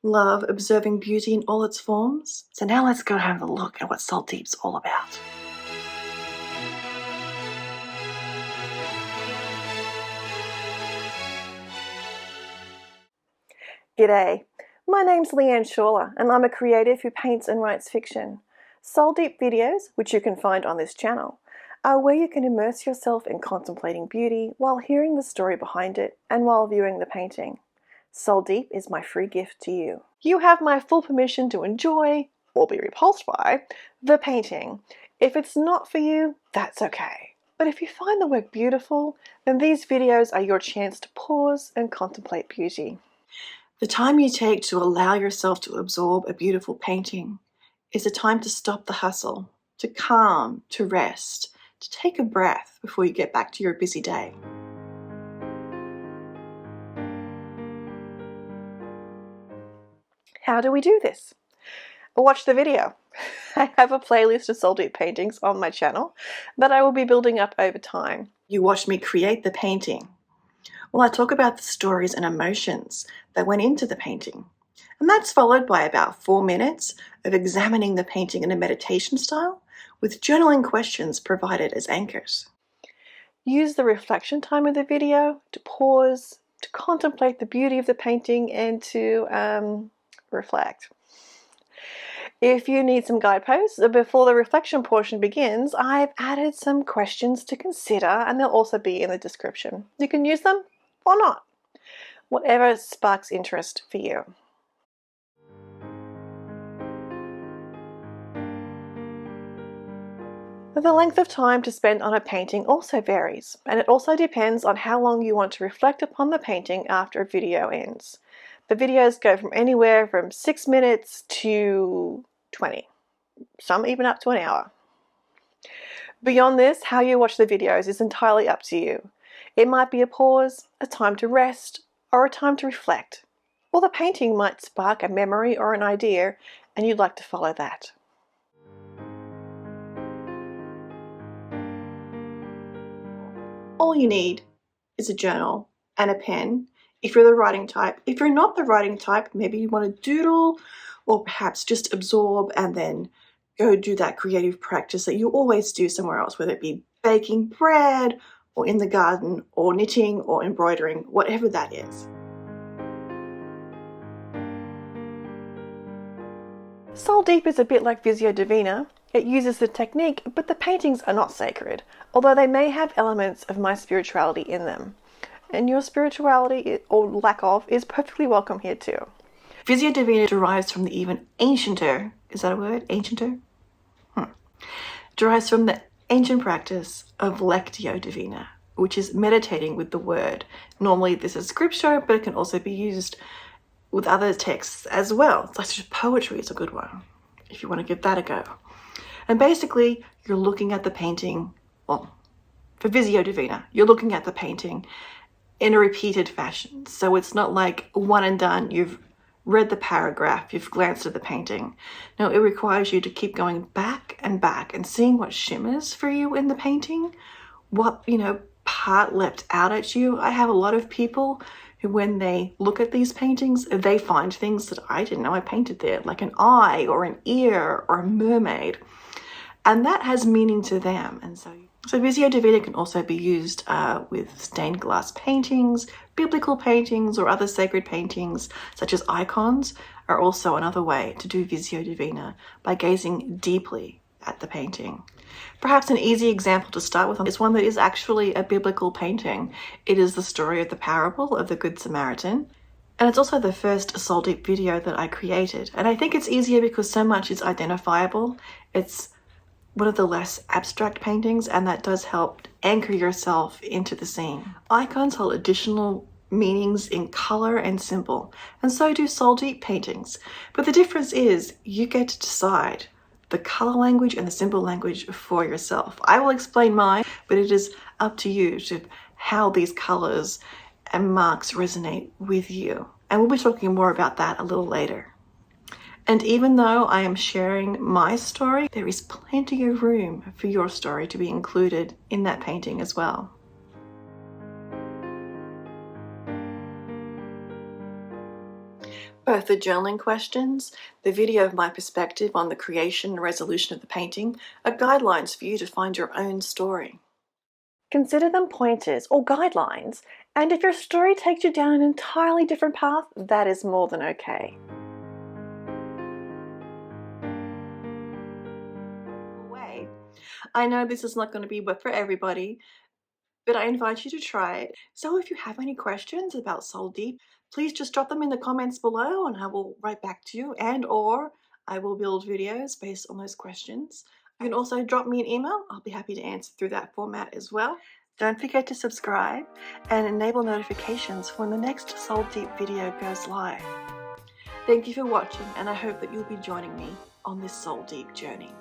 Love observing beauty in all its forms? So now let's go have a look at what Soul Deep's all about. G'day, my name's Leanne Shawler and I'm a creative who paints and writes fiction. Soul Deep videos, which you can find on this channel, are where you can immerse yourself in contemplating beauty while hearing the story behind it and while viewing the painting. Soul Deep is my free gift to you. You have my full permission to enjoy, or be repulsed by, the painting. If it's not for you, that's okay. But if you find the work beautiful, then these videos are your chance to pause and contemplate beauty. The time you take to allow yourself to absorb a beautiful painting is a time to stop the hustle, to calm, to rest, to take a breath before you get back to your busy day. How do we do this? Watch the video. I have a playlist of Soul Deep paintings on my channel that I will be building up over time. You watched me create the painting. Well, I talk about the stories and emotions that went into the painting. And that's followed by about 4 minutes of examining the painting in a meditation style with journaling questions provided as anchors. Use the reflection time of the video to pause, to contemplate the beauty of the painting and to reflect. If you need some guideposts before the reflection portion begins, I've added some questions to consider and they'll also be in the description. You can use them or not, whatever sparks interest for you. The length of time to spend on a painting also varies, and it also depends on how long you want to reflect upon the painting after a video ends. The videos go from anywhere from 6 minutes to 20, some even up to an hour. Beyond this, how you watch the videos is entirely up to you. It might be a pause, a time to rest, or a time to reflect. Or the painting might spark a memory or an idea, and you'd like to follow that. All you need is a journal and a pen if you're the writing type. If you're not the writing type, maybe you want to doodle or perhaps just absorb and then go do that creative practice that you always do somewhere else, whether it be baking bread or in the garden or knitting or embroidering, whatever that is. Soul Deep is a bit like Visio Divina. It uses the technique, but the paintings are not sacred, although they may have elements of my spirituality in them. And your spirituality, or lack of, is perfectly welcome here too. Visio Divina derives from the even ancienter, is that a word? Ancienter? Derives from the ancient practice of Lectio Divina, which is meditating with the word. Normally this is scripture, but it can also be used with other texts as well, such as poetry is a good one, if you want to give that a go. And basically, you're looking at the painting, well, for Visio Divina, you're looking at the painting in a repeated fashion. So it's not like one and done, you've read the paragraph, you've glanced at the painting. No, it requires you to keep going back and seeing what shimmers for you in the painting, what, part leapt out at you. I have a lot of people who, when they look at these paintings, they find things that I didn't know I painted there, like an eye or an ear or a mermaid. And that has meaning to them. And so Visio Divina can also be used with stained glass paintings, biblical paintings, or other sacred paintings, such as icons, are also another way to do Visio Divina by gazing deeply at the painting. Perhaps an easy example to start with is one that is actually a biblical painting. It is the story of the parable of the Good Samaritan. And it's also the first Soul Deep video that I created. And I think it's easier because so much is identifiable. It's one of the less abstract paintings, and that does help anchor yourself into the scene. Icons hold additional meanings in color and symbol, and so do Soul Deep paintings. But the difference is you get to decide the color language and the symbol language for yourself. I will explain mine, but it is up to you to how these colors and marks resonate with you. And we'll be talking more about that a little later. And even though I am sharing my story, there is plenty of room for your story to be included in that painting as well. Both the journaling questions, the video of my perspective on the creation and resolution of the painting are guidelines for you to find your own story. Consider them pointers or guidelines, and if your story takes you down an entirely different path, that is more than okay. I know this is not going to be for everybody, but I invite you to try it. So if you have any questions about Soul Deep, please just drop them in the comments below and I will write back to you, and or I will build videos based on those questions. You can also drop me an email. I'll be happy to answer through that format as well. Don't forget to subscribe and enable notifications when the next Soul Deep video goes live. Thank you for watching, and I hope that you'll be joining me on this Soul Deep journey.